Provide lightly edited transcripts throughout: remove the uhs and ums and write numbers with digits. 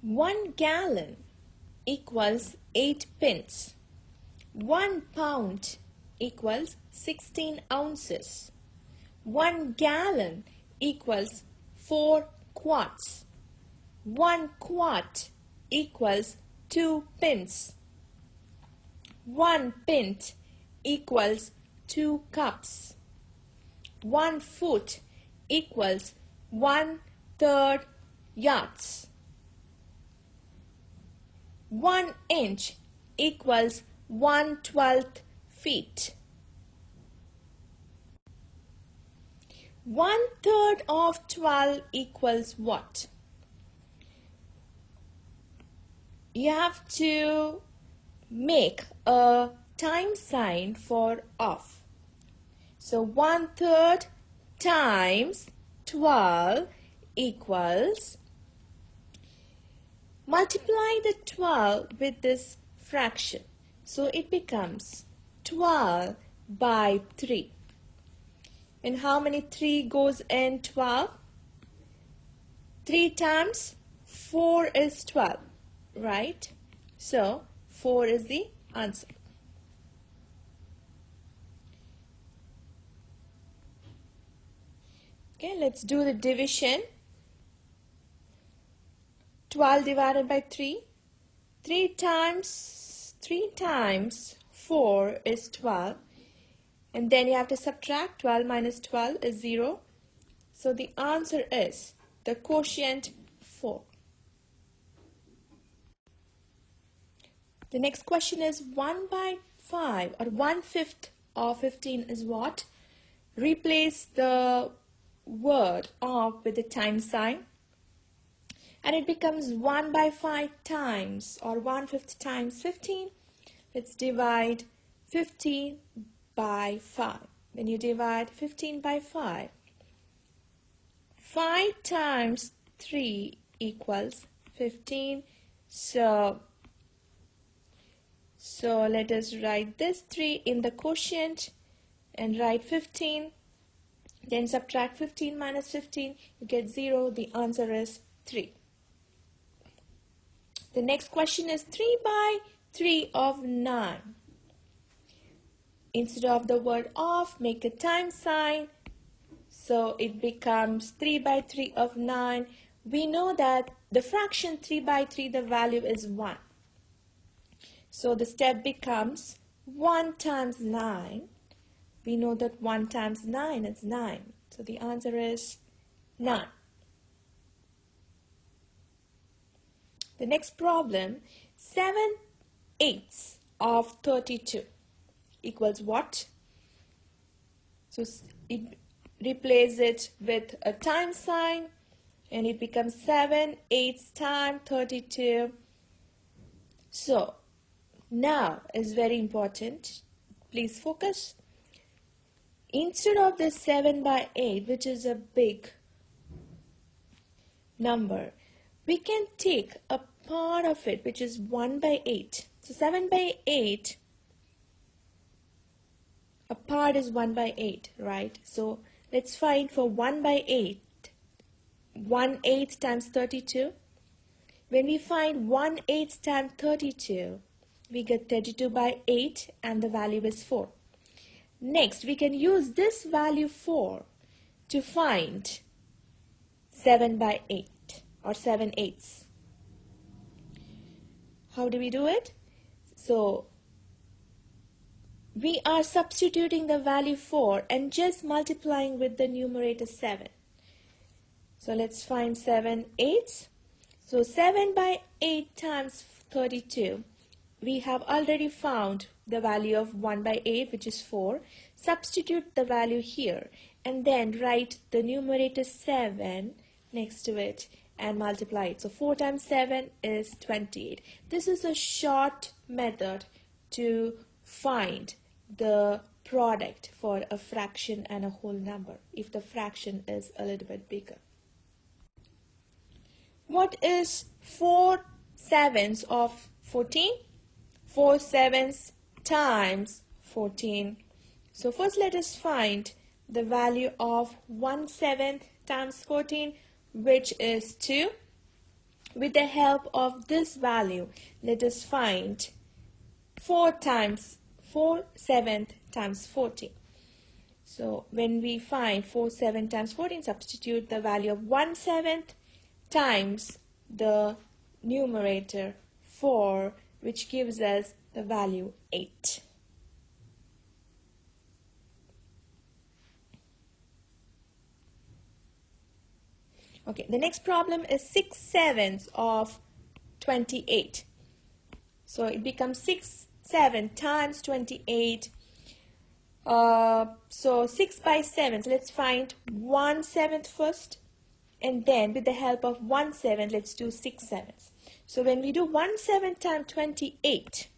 1 gallon equals 8 pints. 1 pound equals 16 ounces. 1 gallon equals 4 quarts. 1 quart equals 2 pints. 1 pint equals 2 cups. 1 foot equals 1/3 yards. 1 inch equals 1/12 feet. 1/3 of 12 equals what? You have to make a time sign for of. So 1/3 times 12 equals, multiply the 12 with this fraction. So it becomes 12 by 3. And how many 3 goes in 12? 3 times 4 is 12, right? So 4 is the answer. Okay, let's do the division. 12 divided by 3. 3 times 4 is 12. And then you have to subtract. 12 minus 12 is 0. So the answer is the quotient 4. The next question is 1 by 5 or 1/5 of 15 is what? Replace the word of with the time sign. And it becomes 1 by 5 times or 1/5 times 15. Let's divide 15 by 5. When you divide 15 by 5, 5 times 3 equals 15. So let us write this 3 in the quotient and write 15. Then subtract 15 minus 15. You get 0. The answer is 3. The next question is 3 by 3 of 9. Instead of the word of, make a time sign. So it becomes 3 by 3 of 9. We know that the fraction 3 by 3, the value is 1. So the step becomes 1 times 9. We know that 1 times 9 is 9. So the answer is 9. The next problem, 7/8 of 32 equals what? So replace it with a time sign and it becomes 7/8 times 32. So now is very important. Please focus. Instead of the 7 by 8, which is a big number, we can take a part of it, which is 1 by 8. So 7 by 8, a part is 1 by 8, right? So let's find for 1 by 8, 1/8 times 32. When we find 1/8 times 32, we get 32 by 8 and the value is 4. Next, we can use this value 4 to find 7 by 8 or 7/8. How do we do it? So we are substituting the value 4 and just multiplying with the numerator 7. So let's find 7/8. So 7 by 8 times 32. We have already found the value of 1 by 8, which is 4. Substitute the value here and then write the numerator 7 next to it and multiply it. So 4 times 7 is 28. This is a short method to find the product for a fraction and a whole number if the fraction is a little bit bigger. What is 4/7 of 14? 4/7 times 14. So first let us find the value of 1/7 times 14, which is 2. with the help of this value, let us find 4 7 times 14. So when we find 4 7 times 14, substitute the value of 1/7 times the numerator 4, which gives us the value 8. Okay, the next problem is 6/7 of 28. So it becomes 6 7 times 28. So 6 by 7. So let's find 1/7 first, and then with the help of 1/7, let's do 6/7. So when we do 1/7 times 28,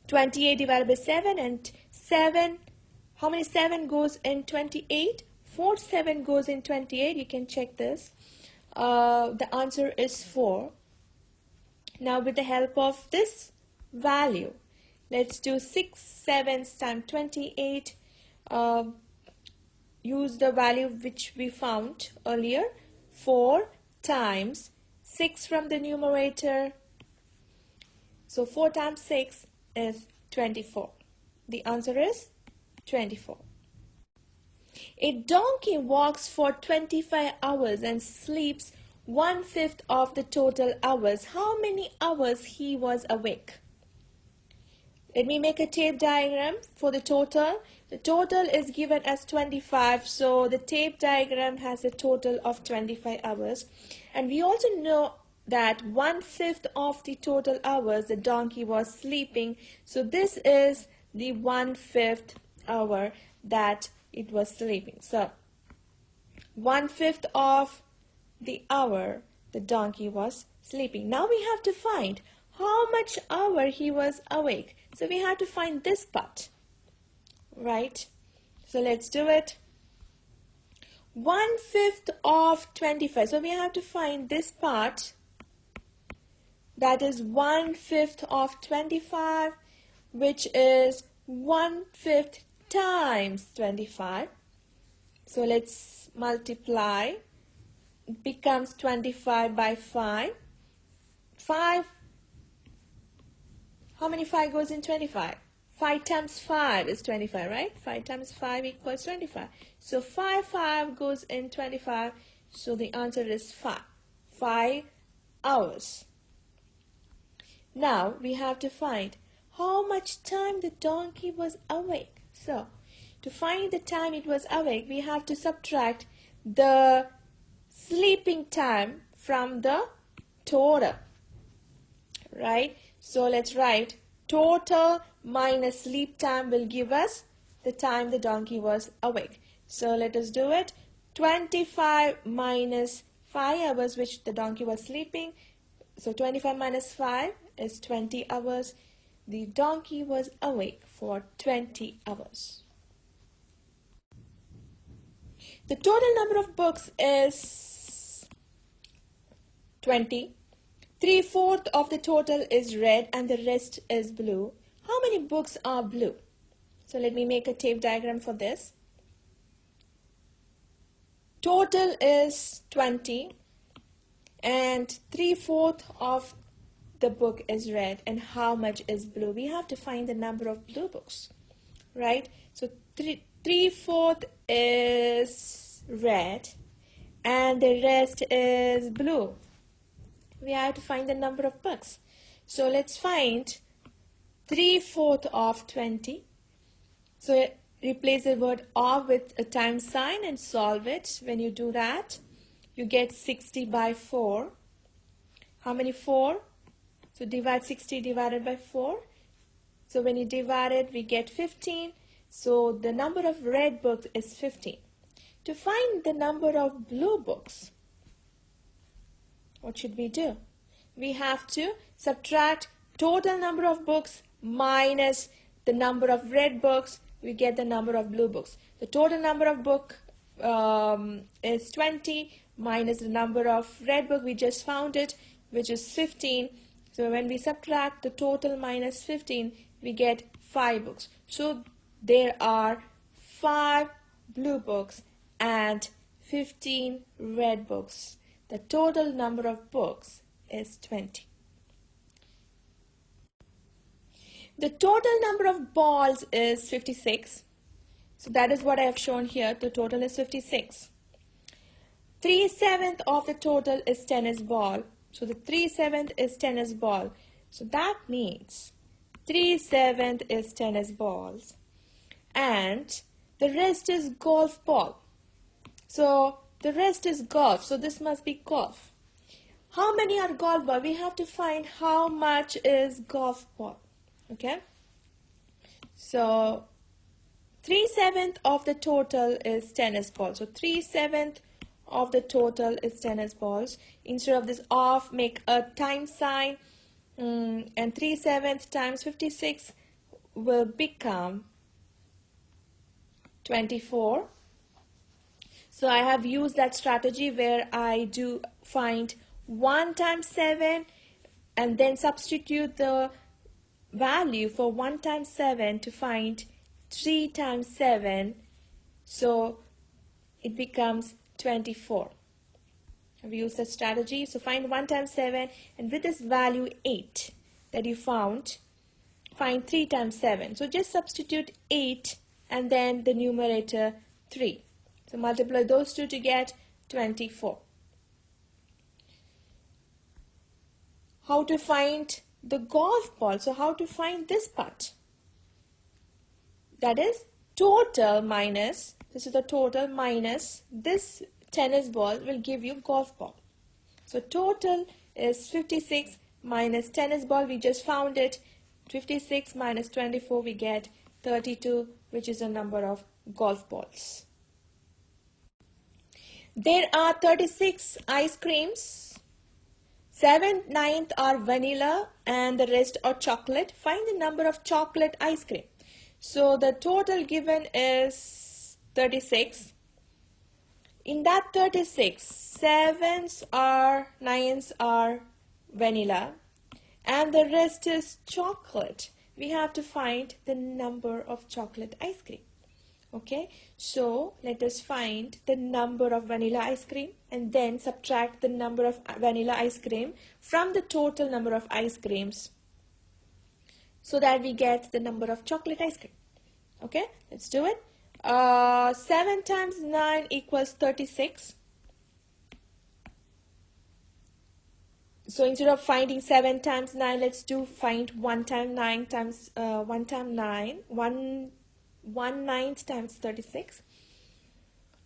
28 divided by 7, and 7, how many 7 goes in 28? 4 7 goes in 28. You can check this. The answer is 4. Now with the help of this value, let's do 6/7 times 28. Use the value which we found earlier. 4 times 6 from the numerator. So 4 times 6 is 24. The answer is 24. A donkey walks for 25 hours and sleeps 1/5 of the total hours. How many hours he was awake? Let me make a tape diagram for the total. The total is given as 25, so the tape diagram has a total of 25 hours. And we also know that 1/5 of the total hours the donkey was sleeping. So this is the 1/5 hour that it was sleeping. So 1/5 of the hour the donkey was sleeping. Now we have to find how much hour he was awake. So we have to find this part, right? So let's do it. 1/5 of 25. So we have to find this part. That is 1/5 of 25, which is 1/5 times 25. So let's multiply. It becomes 25 by 5. 5. How many 5 goes in 25? 5 times 5 is 25, right? 5 times 5 equals 25. So 5 goes in 25. So the answer is 5. 5 hours. Now we have to find how much time the donkey was awake. So to find the time it was awake, we have to subtract the sleeping time from the total, right? So let's write total minus sleep time will give us the time the donkey was awake. So let us do it. 25 minus 5 hours which the donkey was sleeping. So 25 minus 5 is 20 hours. The donkey was awake for 20 hours. The total number of books is 20. 3/4 of the total is red and the rest is blue. How many books are blue? So let me make a tape diagram for this. Total is 20 and 3/4 of the book is red, and how much is blue? We have to find the number of blue books, right? So 3/4 is red and the rest is blue. We have to find the number of books. So let's find 3/4 of 20. So replace the word of with a times sign and solve it. When you do that, you get 60 by 4. How many 4? So divide 60 divided by 4. So when you divide it, we get 15. So the number of red books is 15. To find the number of blue books, what should we do? We have to subtract total number of books minus the number of red books. We get the number of blue books. The total number of book is 20 minus the number of red book. We just found it, which is 15. So when we subtract the total minus 15, we get 5 books. So there are 5 blue books and 15 red books. the total number of books is 20. The total number of balls is 56. So that is what I have shown here. The total is 56. 3/7 of the total is tennis ball. So the 3/7 is tennis ball. So that means 3/7 is tennis balls. And the rest is golf ball. So the rest is golf. So this must be golf. How many are golf ball? We have to find how much is golf ball. Okay. So 3/7 of the total is tennis ball. So 3/7 of the total is tennis balls. Instead of this off, make a times sign, and 3/7 times 56 will become 24. So I have used that strategy where I do find 1 times 7 and then substitute the value for 1 times 7 to find 3 times 7. So it becomes 24. I've used the strategy. So find 1 times 7, and with this value 8 that you found, find 3 times 7. So just substitute 8 and then the numerator 3. So multiply those two to get 24. How to find the golf ball? So how to find this part? That is total minus, this is the total minus this tennis ball will give you golf ball. So total is 56 minus tennis ball, we just found it. 56 minus 24, we get 32, which is the number of golf balls. There are 36 ice creams. 7/9 are vanilla and the rest are chocolate. Find the number of chocolate ice cream. So the total given is 36. In that 36, 7s are, 9s are vanilla and the rest is chocolate. We have to find the number of chocolate ice cream. Okay, so let us find the number of vanilla ice cream and then subtract the number of vanilla ice cream from the total number of ice creams so that we get the number of chocolate ice cream. Okay, let's do it. 7 times 9 equals 36. So instead of finding 7 times 9, let's do find 1 times 9 times 1 times 9. 1/9 times 36,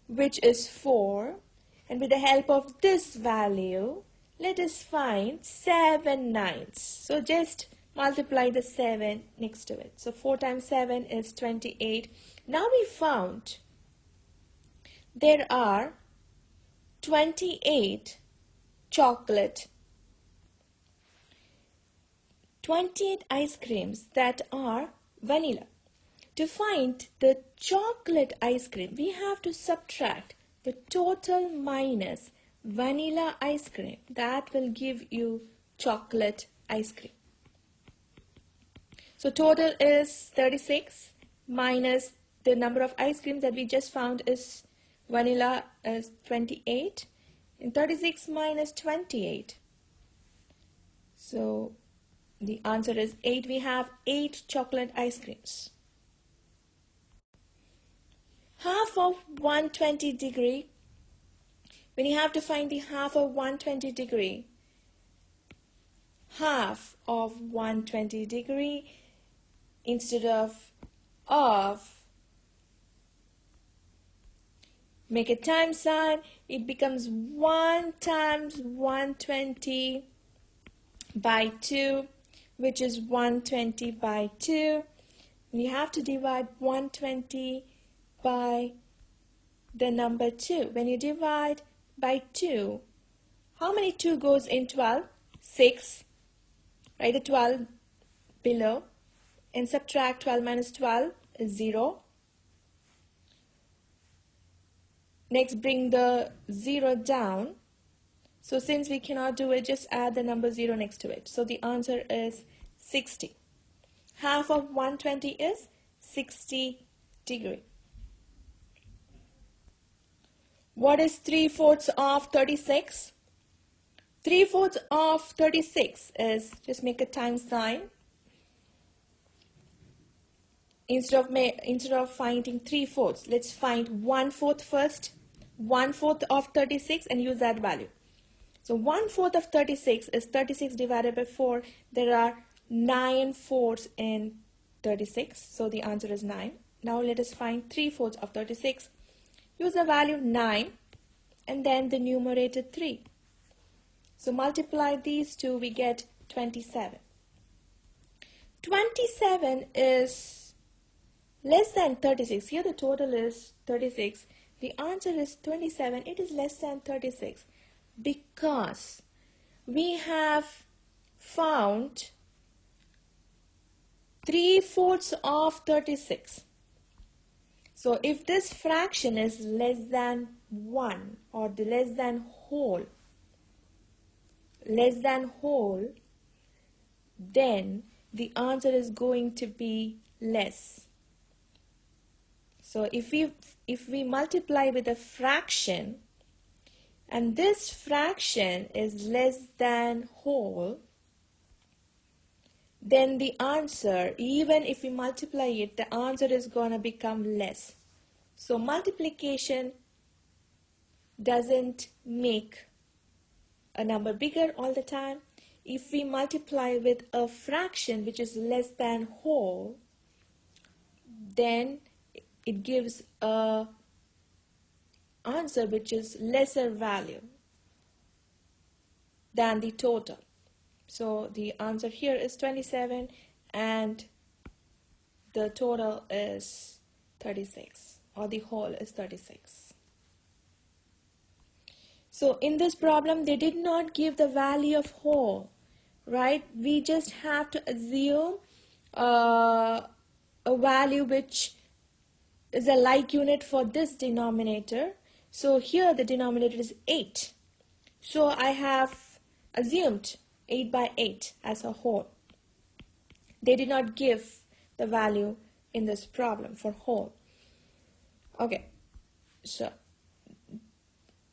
which is 4. And with the help of this value, let us find 7/9. So just multiply the 7 next to it. So 4 times 7 is 28. Now we found there are 28 chocolate, 28 ice creams that are vanilla. To find the chocolate ice cream, we have to subtract the total minus vanilla ice cream. That will give you chocolate ice cream. So total is 36 minus the number of ice creams that we just found is vanilla is 28. And 36 minus 28. So the answer is 8. We have 8 chocolate ice creams. Half of 120 degree. When you have to find the half of 120 degree, half of 120 degree, instead of make a times sign, it becomes 1 times 120 by 2, which is 120 by 2. And you have to divide 120 by the number 2. When you divide by 2, how many 2 goes in 12? 6. Write the 12 below and subtract 12 minus 12 is 0. Next, bring the 0 down. So since we cannot do it, just add the number 0 next to it. So the answer is 60. Half of 120 is 60 degree. What is 3/4 of 36? 3/4 of 36 is, just make a times sign. Instead of finding 3/4, let's find 1/4 first. 1/4 of 36 and use that value. So 1/4 of 36 is 36 divided by 4. There are 9/4 in 36. So the answer is 9. Now let us find 3/4 of 36. Use the value 9 and then the numerator 3. So multiply these two, we get 27. 27 is less than 36. Here the total is 36. The answer is 27. It is less than 36 because we have found 3/4 of 36. So if this fraction is less than 1 or the less than whole, then the answer is going to be less. So if we multiply with a fraction and this fraction is less than whole, then the answer, even if we multiply it, the answer is going to become less. So multiplication doesn't make a number bigger all the time. If we multiply with a fraction which is less than whole, then it gives a answer which is lesser value than the total. So the answer here is 27 and the total is 36, or the whole is 36. So in this problem they did not give the value of whole, right? We just have to assume a value which is a like unit for this denominator. So here the denominator is 8. So I have assumed 8 by 8 as a whole. They did not give the value in this problem for whole. Okay, so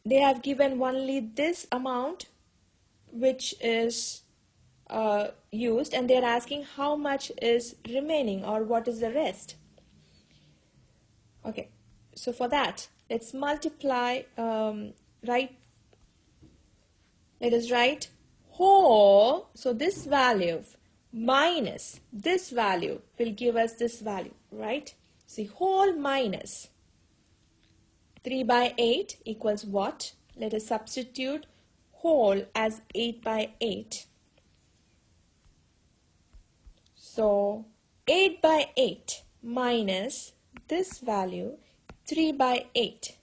they have given only this amount which is used, and they're asking how much is remaining or what is the rest. Okay, so for that, let's multiply, let us write whole. So this value minus this value will give us this value, right? See, whole minus 3 by 8 equals what? Let us substitute whole as 8 by 8. So 8 by 8 minus this value 3 by 8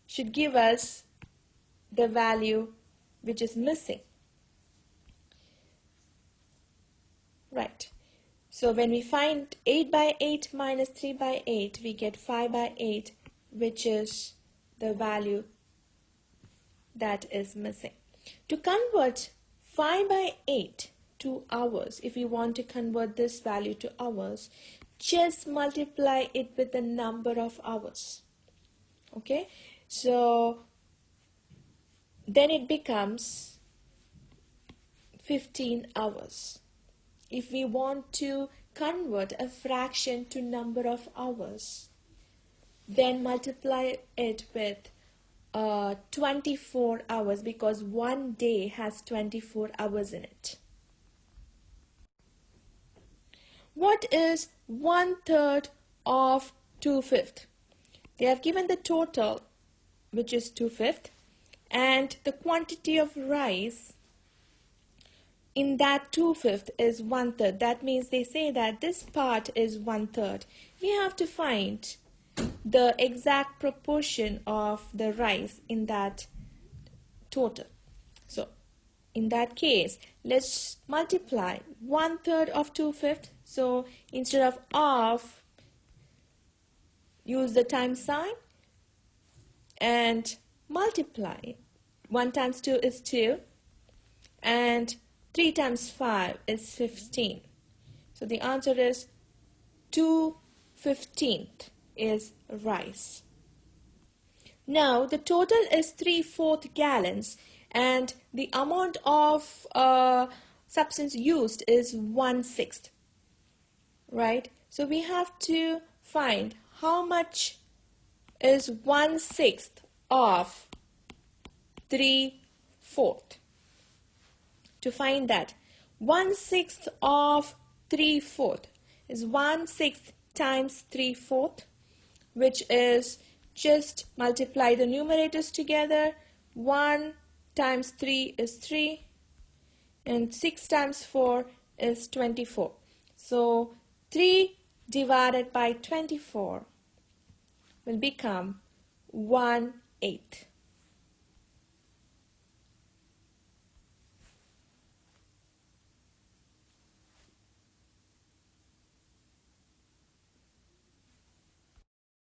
should give us the value which is missing. Right. So when we find 8 by 8 minus 3 by 8, we get 5 by 8, which is the value that is missing. To convert 5 by 8 to hours, if you want to convert this value to hours, just multiply it with the number of hours. Okay, so then it becomes 15 hours. If we want to convert a fraction to number of hours, then multiply it with 24 hours, because one day has 24 hours in it. What is 1/3 of 2/5? They have given the total, which is 2/5, and the quantity of rice in that 2/5 is 1/3. That means they say that this part is 1/3. We have to find the exact proportion of the rice in that total. So in that case, let's multiply 1/3 of 2/5. So instead of, use the times sign and multiply. 1 times 2 is 2, and 3 times 5 is 15. So the answer is 2/15 is rice. Now the total is 3/4 gallons and the amount of substance used is 1/6, right? So we have to find how much is 1/6 of 3/4. To find that, 1/6 of 3/4 is 1/6 times 3/4, which is, just multiply the numerators together. 1 times 3 is 3 and 6 times 4 is 24. So 3 divided by 24 will become 1/8.